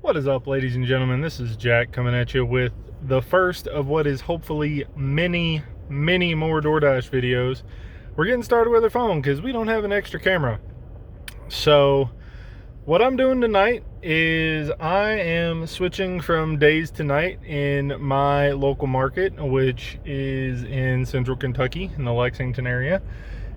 What is up, ladies and gentlemen? This is Jack coming at you with the first of what is hopefully many more Doordash videos. We're getting started with our phone because we don't have an extra camera. So what I'm doing tonight is I am switching from days to night in my local market, which is in central Kentucky in the Lexington area.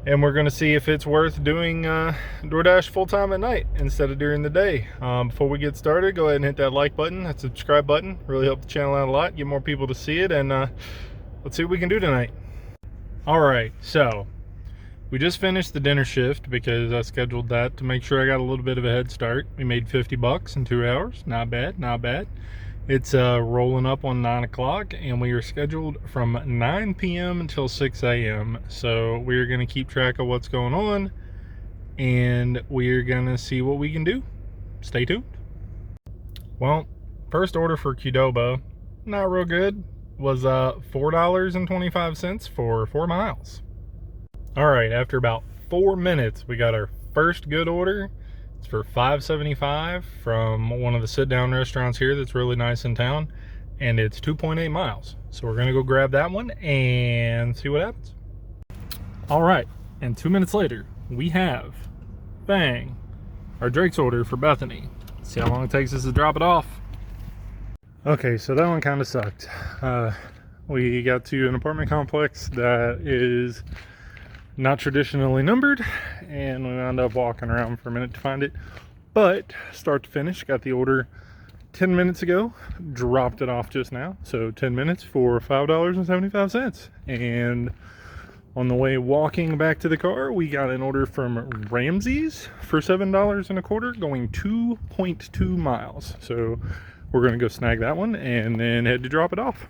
And we're going to see if it's worth doing Doordash full-time at night instead of during the day. Before we get started, go ahead and hit that like button, that subscribe button. Really help the channel out a lot, get more people to see it, and let's see what we can do tonight. All right, so we just finished the dinner shift because I scheduled that to make sure I got a little bit of a head start. We made 50 bucks in 2 hours. Not bad, not bad. It's rolling up on 9 o'clock, and we are scheduled from 9 p.m. until 6 a.m. So we're going to keep track of what's going on, and we're going to see what we can do. Stay tuned. Well, first order for Qdoba, not real good, was $4.25 for 4 miles. All right, after about 4 minutes, we got our first good order. It's for $5.75 from one of the sit-down restaurants here that's really nice in town, and it's 2.8 miles. So we're gonna go grab that one and see what happens. All right, and 2 minutes later, we have, bang, our Drake's order for Bethany. Let's see how long it takes us to drop it off. Okay, so that one kind of sucked. We got to an apartment complex that is not traditionally numbered, and we wound up walking around for a minute to find it. But start to finish, got the order 10 minutes ago, dropped it off just now. So 10 minutes for $5.75. And on the way walking back to the car, we got an order from Ramsey's for $7.25, going 2.2 miles. So we're gonna go snag that one and then head to drop it off.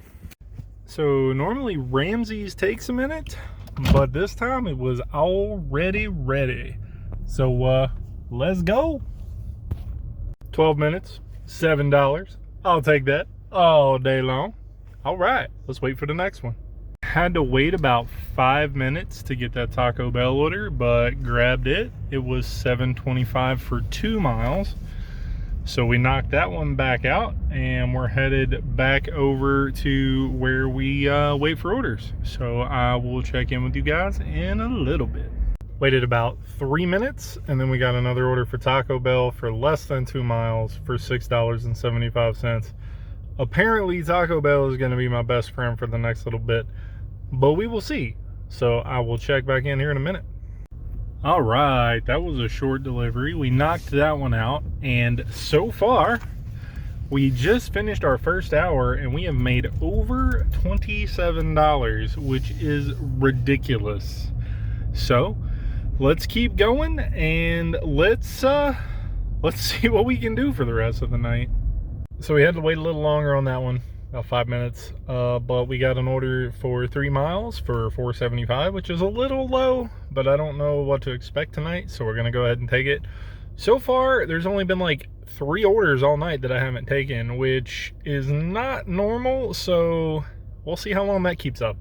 So normally Ramsey's takes a minute, but this time it was already ready. So let's go. 12 minutes, $7. I'll take that all day long. All right, let's wait for the next one. Had to wait about 5 minutes to get that Taco Bell order, but grabbed it. It was $7.25 for 2 miles. So we knocked that one back out, and we're headed back over to where we wait for orders. So I will check in with you guys in a little bit. Waited about 3 minutes, and then we got another order for Taco Bell for less than 2 miles for $6.75. Apparently Taco Bell is going to be my best friend for the next little bit, but we will see. So I will check back in here in a minute. All right, that was a short delivery. We knocked that one out, and so far we just finished our first hour and we have made over $27, which is ridiculous. So let's keep going, and let's see what we can do for the rest of the night. So we had to wait a little longer on that one, about 5 minutes, but we got an order for 3 miles for $4.75, which is a little low, but I don't know what to expect tonight, so we're gonna go ahead and take it. So far there's only been like 3 orders all night that I haven't taken, which is not normal, so we'll see how long that keeps up.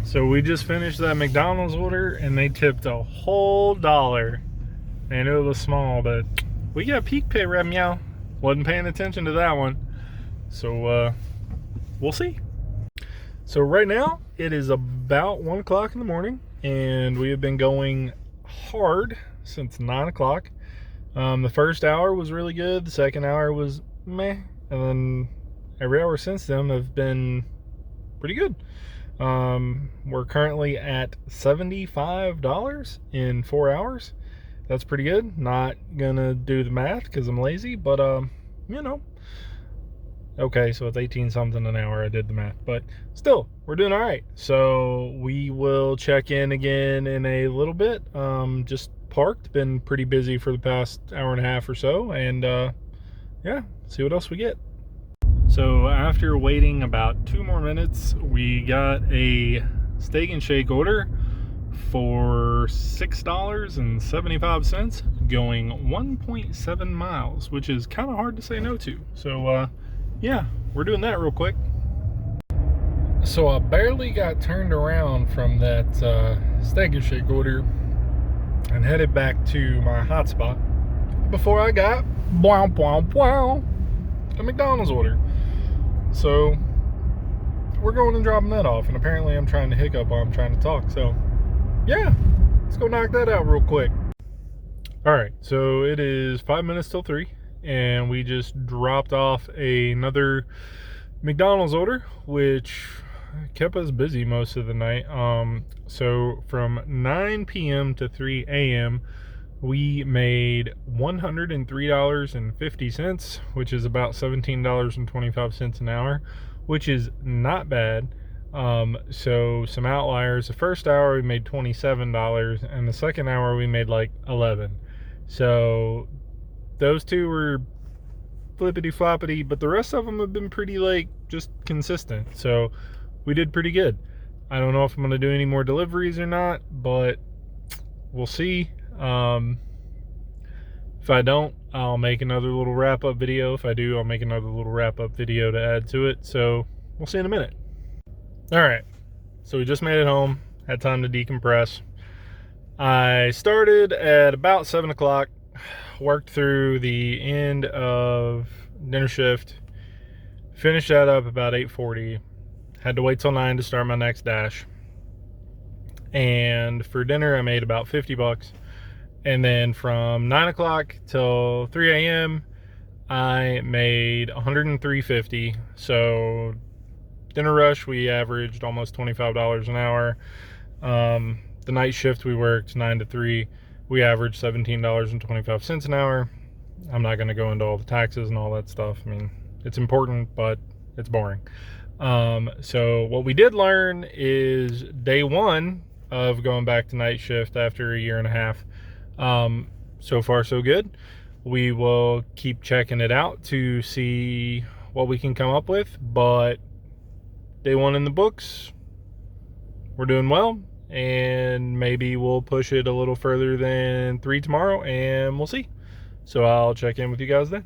So we just finished that McDonald's order, and they tipped a whole $1. And it was small, but we got peak pay right meow. Wasn't paying attention to that one. So we'll see. So right now it is about 1 o'clock in the morning, and we have been going hard since 9 o'clock. The first hour was really good. The second hour was meh. And then every hour since then have been pretty good. We're currently at $75 in 4 hours. That's pretty good. Not gonna do the math because I'm lazy, but you know. Okay, so it's 18 something an hour. I did the math, but still, we're doing all right. So we will check in again in a little bit. Just parked, been pretty busy for the past hour and a half or so, and yeah, see what else we get. So after waiting about 2 more minutes, we got a steak and shake order for $6.75, going 1.7 miles, which is kind of hard to say no to. So yeah, we're doing that real quick. So I barely got turned around from that steak and shake order and headed back to my hotspot before I got a McDonald's order. So we're going and dropping that off, and apparently I'm trying to hiccup while I'm trying to talk. So yeah, let's go knock that out real quick. All right, so it is 5 minutes till 3, and we just dropped off another McDonald's order, which kept us busy most of the night. So from 9 p.m. to 3 a.m., we made $103.50, which is about $17.25 an hour, which is not bad. So some outliers. The first hour we made $27, and the second hour we made like $11. So those two were flippity floppity, but the rest of them have been pretty like just consistent. So we did pretty good. I don't know if I'm going to do any more deliveries or not, but we'll see. If I don't, I'll make another little wrap-up video. If I do, I'll make another little wrap-up video to add to it. So we'll see in a minute. All right, so we just made it home. Had time to decompress. I started at about 7 o'clock, worked through the end of dinner shift, finished that up about 8:40. Had to wait till 9 to start my next dash. And for dinner, I made about $50. And then from 9 o'clock till 3 a.m., I made $103.50. So dinner rush, we averaged almost $25 an hour. The night shift we worked 9 to 3, we averaged $17.25 an hour. I'm not going to go into all the taxes and all that stuff. I mean, it's important, but it's boring. So what we did learn is day one of going back to night shift after a year and a half. So far so good. We will keep checking it out to see what we can come up with, but day one in the books, we're doing well, and maybe we'll push it a little further than 3 tomorrow, and we'll see. So I'll check in with you guys then.